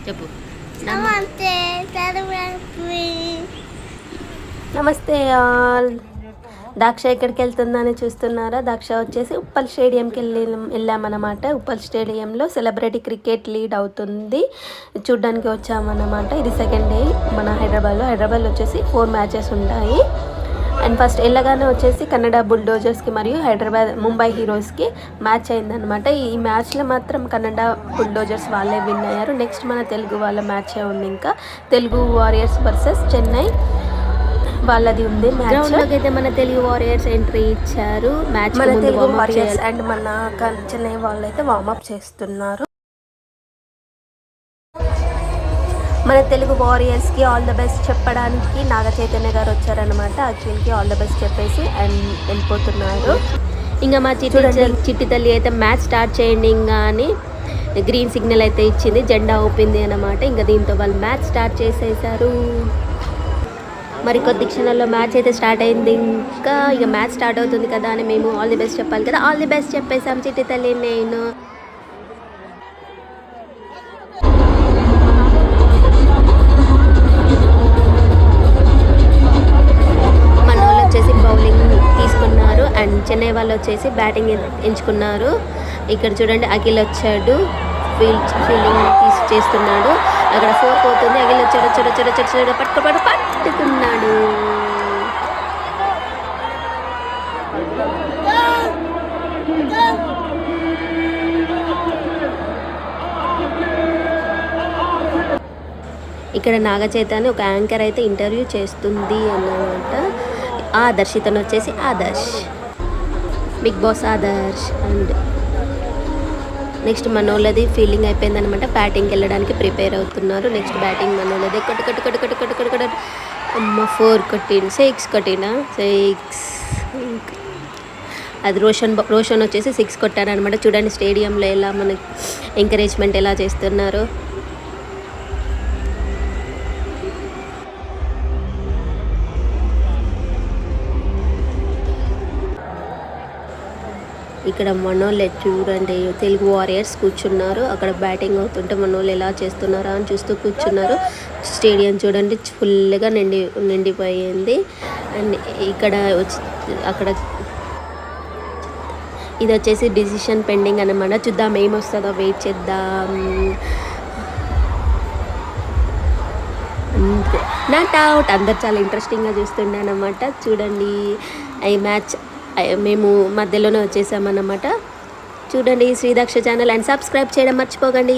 చెప్పు. నమస్తే ఆల్. దాక్ష ఎక్కడికి వెళ్తుందని చూస్తున్నారా? దాక్ష వచ్చేసి ఉప్పల్ స్టేడియంకి వెళ్ళామన్నమాట. ఉప్పల్ స్టేడియంలో సెలబ్రిటీ క్రికెట్ లీడ్ అవుతుంది, చూడ్డానికి వచ్చామన్నమాట. ఇది సెకండ్ డే మన హైదరాబాద్లో వచ్చేసి 4 మ్యాచెస్ ఉంటాయి. అండ్ ఫస్ట్ వెళ్ళగానే వచ్చేసి కన్నడ బుల్డోజర్స్కి మరియు ముంబై హీరోస్కి మ్యాచ్ అయిందనమాట. ఈ మ్యాచ్లో మాత్రం కన్నడ బుల్డోజర్స్ వాళ్ళే విన్ అయ్యారు. నెక్స్ట్ మన తెలుగు వాళ్ళ మ్యాచే ఉంది. ఇంకా తెలుగు వారియర్స్ వర్సెస్ చెన్నై వాళ్ళది ఉంది మ్యాచ్. అయితే మన తెలుగు వారియర్స్ ఎంట్రీ ఇచ్చారు. మ్యాచ్ మన తెలుగు వారియర్స్ అండ్ మన చెన్నై వాళ్ళు అయితే వార్మప్ చేస్తున్నారు. మన తెలుగు వారియర్స్కి ఆల్ ద బెస్ట్ చెప్పడానికి నాగ చైతన్య గారు వచ్చారనమాట. అఖిల్కి ఆల్ ద బెస్ట్ చెప్పేసి అండ్ వెళ్ళిపోతున్నారు. ఇంకా మా చిట్టి తల్లి అయితే మ్యాచ్ స్టార్ట్ చేయండి ఇంకా అని గ్రీన్ సిగ్నల్ అయితే ఇచ్చింది, జెండా ఊపింది అన్నమాట. ఇంకా దీంతో వాళ్ళు మ్యాచ్ స్టార్ట్ చేసేసారు. మరి కొద్ది క్షణాల్లో మ్యాచ్ అయితే స్టార్ట్ అయింది. ఇంకా ఇక మ్యాచ్ స్టార్ట్ అవుతుంది కదా అని మేము ఆల్ ది బెస్ట్ చెప్పాలి కదా. ఆల్ ది బెస్ట్ చెప్పేసాం చిట్టి తల్లి నేను. మన వాళ్ళు వచ్చేసి బౌలింగ్ తీసుకున్నారు అండ్ చెన్నై వాళ్ళు వచ్చేసి బ్యాటింగ్ ఎంచుకున్నారు. ఇక్కడ చూడండి అఖిల్ వచ్చాడు, ఫీల్డింగ్ చేస్తున్నాడు. అక్కడ 4 పోతుంది. అఖిల్ వచ్చాడు పట్టుకున్నాడు. ఇక్కడ నాగచైతన్య ఒక యాంకర్ అయితే ఇంటర్వ్యూ చేస్తుంది అన్నమాట. ఆదర్శ్ ఇతను వచ్చేసి Adarsh, big boss Adarsh. And next మనోళ్ళది ఫీల్డింగ్ అయిపోయింది అనమాట. బ్యాటింగ్కి వెళ్ళడానికి ప్రిపేర్ అవుతున్నారు. నెక్స్ట్ బ్యాటింగ్ మనోళ్ళది. కట్టు అమ్మ 4 కొట్టిండు, 6 కొట్టినా 6. అది రోషన్ వచ్చేసి 6 కొట్టారనమాట. చూడండి స్టేడియంలో ఎలా మనకి ఎంకరేజ్మెంట్ ఎలా చేస్తున్నారు. ఇక్కడ మనోళ్ళు చూడండి తెలుగు వారియర్స్ కూర్చున్నారు. అక్కడ బ్యాటింగ్ అవుతుంటే మనోళ్ళు ఎలా చేస్తున్నారా అని చూస్తూ కూర్చున్నారు. స్టేడియం చూడండి ఫుల్గా నిండిపోయింది. అండ్ ఇక్కడ అక్కడ ఇది వచ్చేసి డిసిషన్ పెండింగ్ అన్నమాట. చూద్దాం ఏమొస్తుందో, వెయిట్ చేద్దాం. Not out. అందరు చాలా ఇంట్రెస్టింగ్గా చూస్తుండే అన్నమాట. చూడండి ఈ మ్యాచ్ మేము మధ్యలోనే వచ్చేసామన్నమాట. చూడండి శ్రీదాక్ష ఛానల్ అండ్ సబ్స్క్రైబ్ చేయడం మర్చిపోకండి.